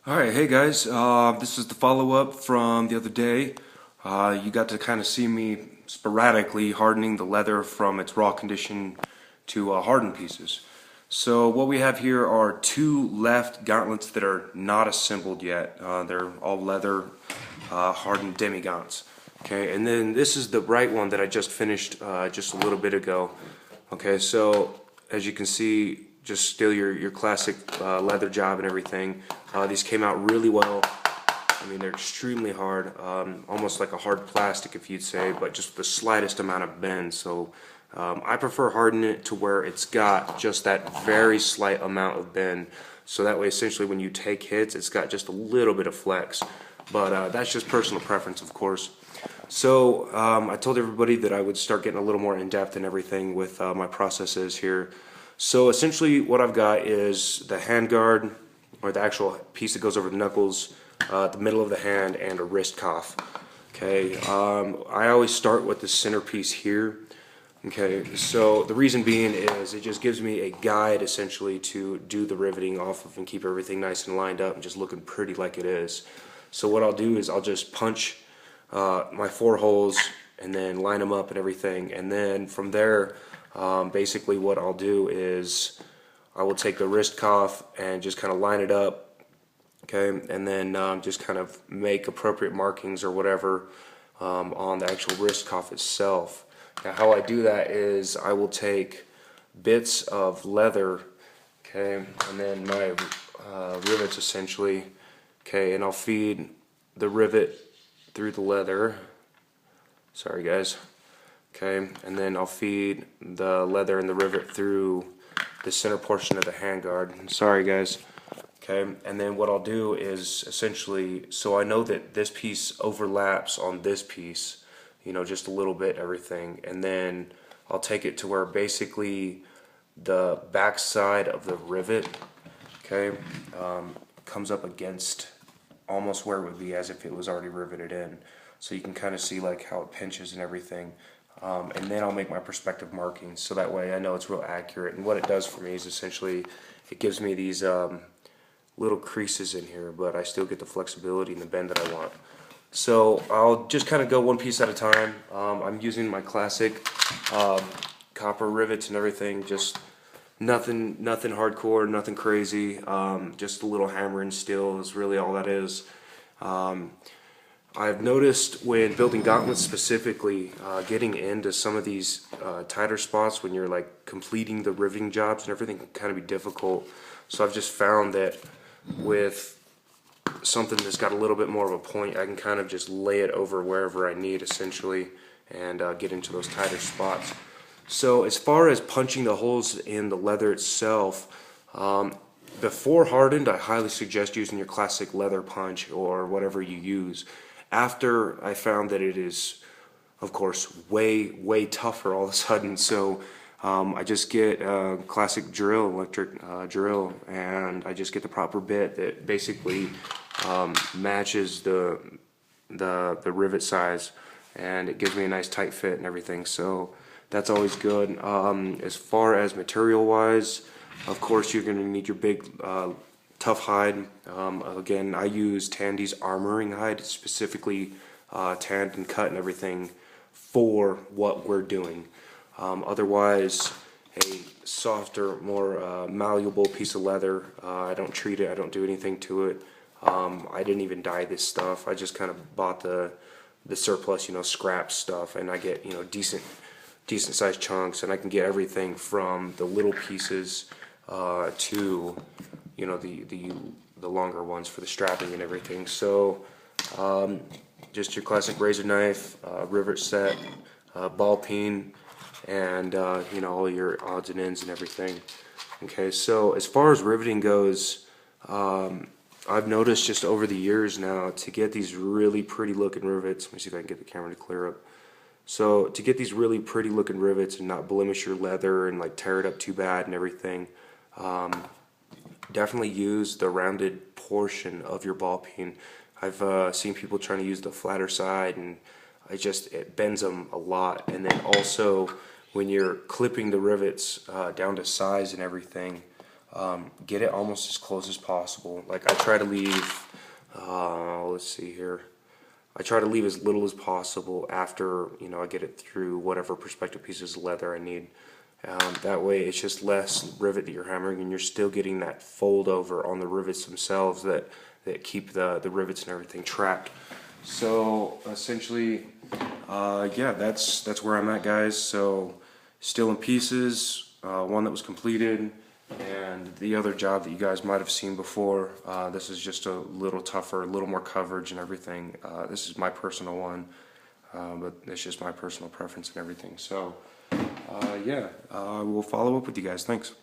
Alright, hey guys, this is the follow-up from the other day. You got to kind of see me sporadically hardening the leather from its raw condition to hardened pieces. So what we have here are two left gauntlets that are not assembled yet. They're all leather hardened Demi gaunts. Okay, and then this is the right one that I just finished just a little bit ago. Okay, so as you can see, just still your classic leather job and everything. These came out really well. I mean, they're extremely hard, almost like a hard plastic, if you'd say, but just the slightest amount of bend. So I prefer hardening it to where it's got just that very slight amount of bend. So that way, essentially, when you take hits, it's got just a little bit of flex. But that's just personal preference, of course. So I told everybody that I would start getting a little more in-depth and everything with my processes here. So essentially what I've got is the hand guard, or the actual piece that goes over the knuckles, the middle of the hand, and a wrist cuff. Okay, I always start with the center piece here. Okay, so the reason being is it just gives me a guide essentially to do the riveting off of and keep everything nice and lined up and just looking pretty like it is. So what I'll do is I'll just punch my 4 holes and then line them up and everything, and then from there basically what I'll do is I will take the wrist cuff and just kind of line it up, okay, and then just kind of make appropriate markings or whatever on the actual wrist cuff itself. Now how I do that is I will take bits of leather, okay, and then my rivets essentially, okay, and I'll feed the rivet through the leather. Sorry guys. Okay, and then I'll feed the leather and the rivet through the center portion of the handguard. Sorry guys. Okay, and then what I'll do is essentially, so I know that this piece overlaps on this piece, you know, just a little bit, everything, and then I'll take it to where basically the back side of the rivet, okay, comes up against almost where it would be as if it was already riveted in. So you can kind of see like how it pinches and everything. And then I'll make my perspective markings so that way I know it's real accurate. And what it does for me is essentially it gives me these little creases in here, but I still get the flexibility and the bend that I want. So I'll just kind of go one piece at a time. I'm using my classic copper rivets and everything, just nothing hardcore, nothing crazy, just a little hammer and steel is really all that is. I've noticed when building gauntlets specifically, getting into some of these tighter spots when you're like completing the riveting jobs and everything can kind of be difficult. So I've just found that with something that's got a little bit more of a point, I can kind of just lay it over wherever I need essentially and get into those tighter spots. So as far as punching the holes in the leather itself, before hardened, I highly suggest using your classic leather punch or whatever you use. After, I found that it is, of course, way tougher all of a sudden. So I just get a classic drill, electric drill, and I just get the proper bit that basically matches the rivet size, and it gives me a nice tight fit and everything. So that's always good. As far as material wise, of course you're going to need your big tough hide. Again, I use Tandy's armoring hide, specifically tanned and cut and everything for what we're doing. Otherwise, a softer, more malleable piece of leather, I don't treat it, I don't do anything to it. I didn't even dye this stuff. I just kind of bought the surplus, you know, scrap stuff, and I get, you know, decent sized chunks, and I can get everything from the little pieces to, you know, the longer ones for the strapping and everything. So just your classic razor knife, rivet set, ball peen, and you know, all your odds and ends and everything. Okay, so as far as riveting goes, I've noticed just over the years now to get these really pretty looking rivets. Let me see if I can get the camera to clear up. So to get these really pretty looking rivets and not blemish your leather and like tear it up too bad and everything, definitely use the rounded portion of your ball peen. I've seen people trying to use the flatter side, and it bends them a lot. And then also when you're clipping the rivets down to size and everything, get it almost as close as possible. Like I try to leave, let's see here. I try to leave as little as possible after, you know, I get it through whatever perspective pieces of leather I need. That way it's just less rivet that you're hammering, and you're still getting that fold over on the rivets themselves that keep the rivets and everything trapped. So essentially, yeah, that's where I'm at, guys. So still in pieces, one that was completed, and the other job that you guys might have seen before. This is just a little tougher, a little more coverage and everything. This is my personal one, but it's just my personal preference and everything. So yeah, we'll follow up with you guys. Thanks.